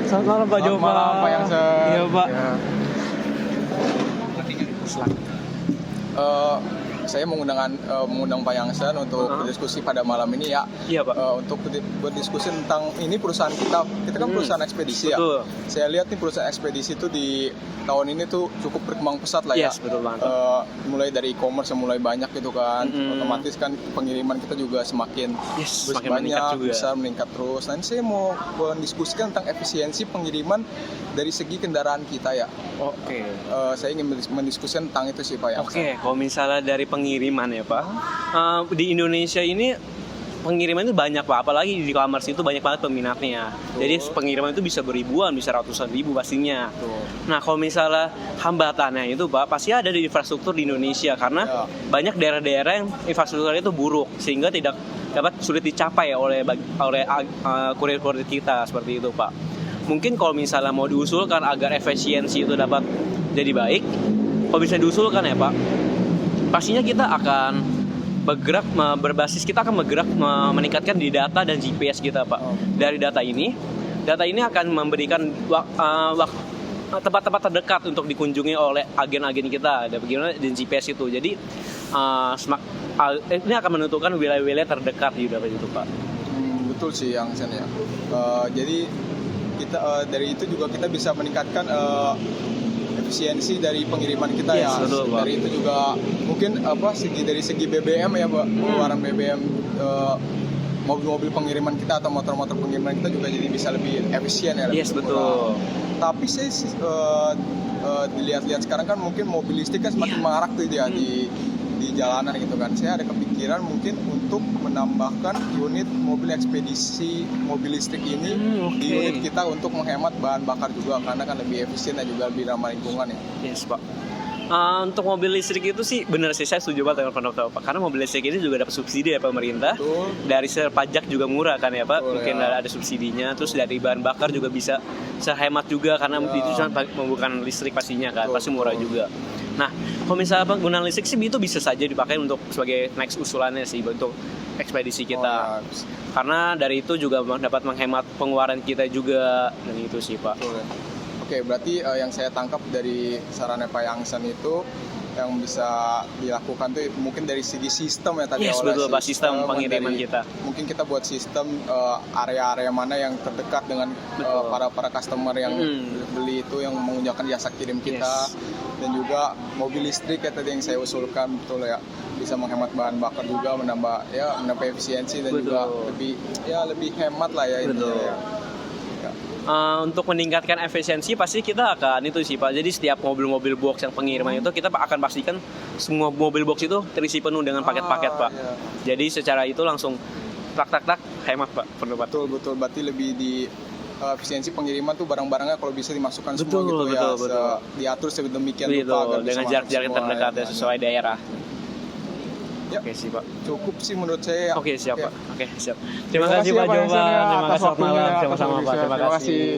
Selamat malam Pak Jova. Selamat malam Pak Yangsen. Iya Pak. Ya. Saya mengundang Pak Yangsen untuk berdiskusi pada malam ini ya. Iya Pak. Untuk berdiskusi tentang ini perusahaan kita. Kita kan perusahaan ekspedisi ya. Betul. Saya lihat nih perusahaan ekspedisi itu di tahun ini tuh cukup berkembang pesat lah ya. Yes, betul banget. Mulai dari e-commerce yang mulai banyak gitu kan. Otomatis kan pengiriman kita juga semakin Semakin meningkat juga. bisa meningkat terus. Nanti saya mau mendiskusikan tentang efisiensi pengiriman dari segi kendaraan kita ya. Oke. Saya ingin mendiskusikan tentang itu sih Pak Yangsen. Oke, kalau misalnya dari pengiriman ya Pak, di Indonesia ini pengiriman itu banyak Pak, apalagi di e-commerce itu banyak banget peminatnya. Jadi pengiriman itu bisa beribuan, bisa ratusan ribu pastinya. Nah kalau misalnya hambatannya itu Pak, pasti ada di infrastruktur di Indonesia karena banyak daerah-daerah yang infrastrukturnya itu buruk sehingga tidak dapat sulit dicapai oleh kurir-kurir kita seperti itu Pak. Mungkin kalau misalnya mau diusulkan agar efisiensi itu dapat jadi baik, kalau bisa diusulkan ya Pak, pastinya kita akan bergerak meningkatkan di data dan GPS kita Pak. Dari data ini akan memberikan tempat-tempat terdekat untuk dikunjungi oleh agen-agen kita. Ada bagaimana di GPS itu. Jadi ini akan menentukan wilayah-wilayah terdekat di daerah itu Pak. Betul sih Yangsen ya. Jadi kita dari itu juga kita bisa meningkatkan efisiensi dari pengiriman kita ya. Betul, dari itu juga mungkin dari segi BBM ya Pak, pengeluaran BBM mobil-mobil pengiriman kita atau motor-motor pengiriman kita juga jadi bisa lebih efisien ya. Betul. Tapi saya dilihat-lihat sekarang kan mungkin mobil listrik kan semakin marak tuh ya di jalanan gitu kan. Saya ada kepikiran mungkin untuk menambahkan unit mobil ekspedisi mobil listrik ini di unit kita untuk menghemat bahan bakar juga karena kan lebih efisien dan juga lebih ramah lingkungan ya. Yes Pak. Untuk mobil listrik itu sih benar sih, saya setuju banget dengan pendapat Pak, karena mobil listrik ini juga dapat subsidi ya pemerintah. Dari pajak juga murah kan ya Pak. Mungkin ada subsidinya, terus dari bahan bakar juga bisa sehemat juga karena itu menggunakan listrik pastinya kan, pasti murah juga. Nah, kalau misalnya penggunaan listrik sih itu bisa saja dipakai untuk sebagai next usulannya sih untuk ekspedisi kita. Karena dari itu juga dapat menghemat pengeluaran kita juga, dan itu sih Pak. Oke, berarti yang saya tangkap dari sarannya Pak Yangsen itu yang bisa dilakukan tuh mungkin dari segi sistem ya tadi. Betul Pak, sistem pengiriman kita. Mungkin kita buat sistem area-area mana yang terdekat dengan para customer yang beli itu, yang menggunakan jasa kirim kita. Dan juga mobil listrik ya tadi yang saya usulkan, betul ya, bisa menghemat bahan bakar juga, menambah efisiensi dan juga lebih hemat lah ya intinya ya. Untuk meningkatkan efisiensi pasti kita akan itu sih Pak. Jadi setiap mobil-mobil box yang pengiriman itu kita akan pastikan semua mobil box itu terisi penuh dengan paket-paket Pak. Jadi secara itu langsung tak hemat Pak. Betul. Berarti lebih di efisiensi pengiriman tuh barang-barangnya kalau bisa dimasukkan semua gitu ya. Diatur sedemikian rupa agar dengan jarak-jarak yang terdekat ya, sesuai daerah. Oke sih Pak. Cukup sih menurut saya. Oke siap Pak. Oke siap. Terima kasih Pak Jova. Terima kasih selamat malam. Sama-sama Pak. Terima kasih.